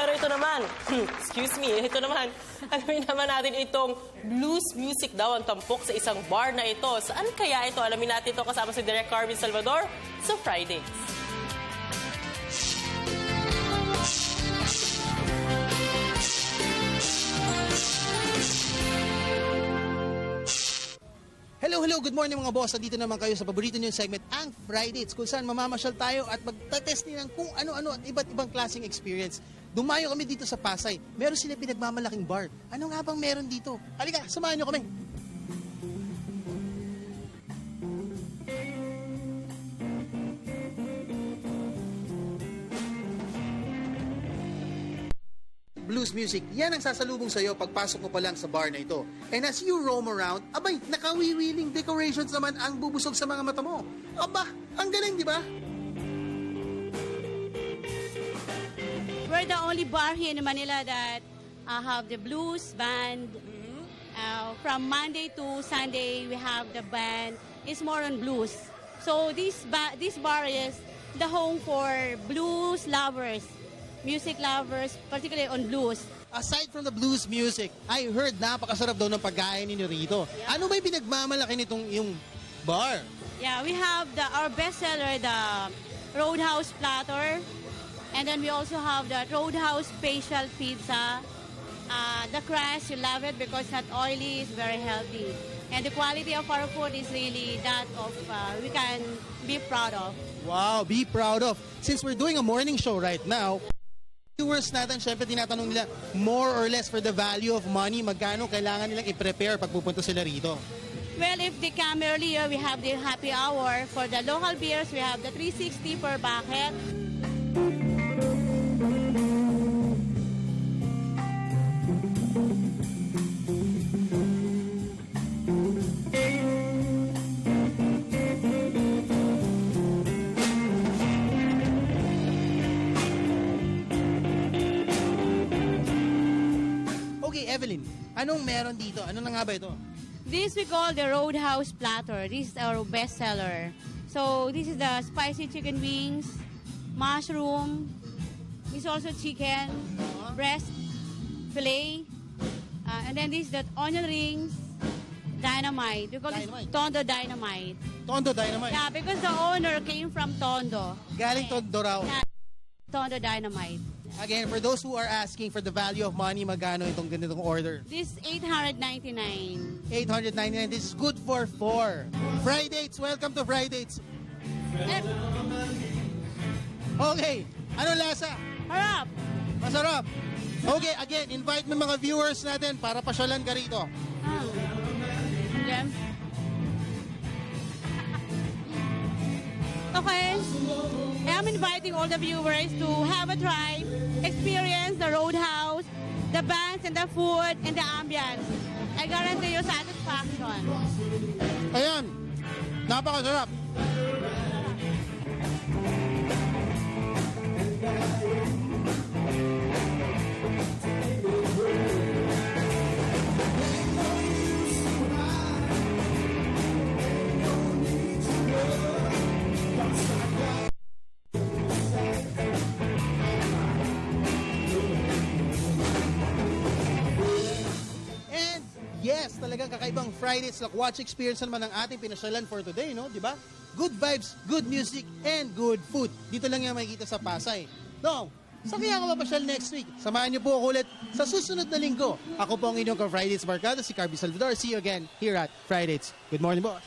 Pero ito naman, excuse me, ito naman, alamin naman natin itong blues music daw ang tampok sa isang bar na ito. Saan kaya ito? Alamin natin ito kasama si Direk Carvin Salvador sa Fridays. Hello, good morning mga boss. Dito naman kayo sa paborito niyong segment, ang Fridays, kung saan mamamasyal tayo at magtatest din ng kung ano-ano at iba't ibang klaseng experience. Dumayo kami dito sa Pasay. Meron sila pinagmamalaking bar. Ano nga bang meron dito? Halika, samahan niyo kami. Blues music, yan ang sasalubong sa'yo pagpasok mo pa lang sa bar na ito. And as you roam around, abay, nakawiwiling decorations naman ang bubusog sa mga mata mo. Aba, ang galing, di ba? We're the only bar here in Manila that have the blues band. From Monday to Sunday, we have the band. It's more on blues. So this bar is the home for blues lovers. Music lovers, particularly on blues. Aside from the blues music, I heard napakasarap daw ng pagkain ninyo rito. Yeah. Ano ba yung pinagmamalaki nitong yung bar? Yeah, we have our bestseller, the Roadhouse Platter. And then we also have the Roadhouse Facial Pizza. The crust, you love it because it's not oily, it's very healthy. And the quality of our food is really that of, we can be proud of. Wow, be proud of. Since we're doing a morning show right now, viewers natin, syempre tinatanong nila more or less for the value of money, magkano kailangan nilang i-prepare pag pupunta sila rito? Well, if they come earlier, we have the happy hour. For the local beers, we have the 360 per bucket. Okay, Evelyn, anong meron dito? Ano na nga ba ito? This we call the Roadhouse Platter. This is our bestseller. So this is the spicy chicken wings, mushroom. This is also chicken, breast, fillet, and then this is the onion rings, dynamite. We call this Tondo Dynamite. Tondo Dynamite? Yeah, because the owner came from Tondo. Galing Tondo raw. Yeah, Tondo Dynamite. Again, for those who are asking for the value of money, magkano itong ganitong order? This is $899. $899. This is good for 4. Fridays, welcome to Fridays. Okay, ano lasa? Harap! Masarap. Okay, again, invite mo mga viewers natin para pasyalan ka rito. Okay. Okay, I'm inviting all the viewers to have a try, experience the Roadhouse, the bands and the food and the ambience. I guarantee you satisfaction. Ayan, napakasarap. Yes, talagang kakaibang Fridays watch experience naman ang ating pinasyalan for today, no? Di ba? Good vibes, good music, and good food. Dito lang yung makikita sa Pasay. No, saan kaya ako mapasyal next week? Samahan niyo po ako ulit sa susunod na linggo. Ako po ang inyong ka-Fridays Barkada, si Carvin Salvador. See you again here at Fridays. Good morning, boss.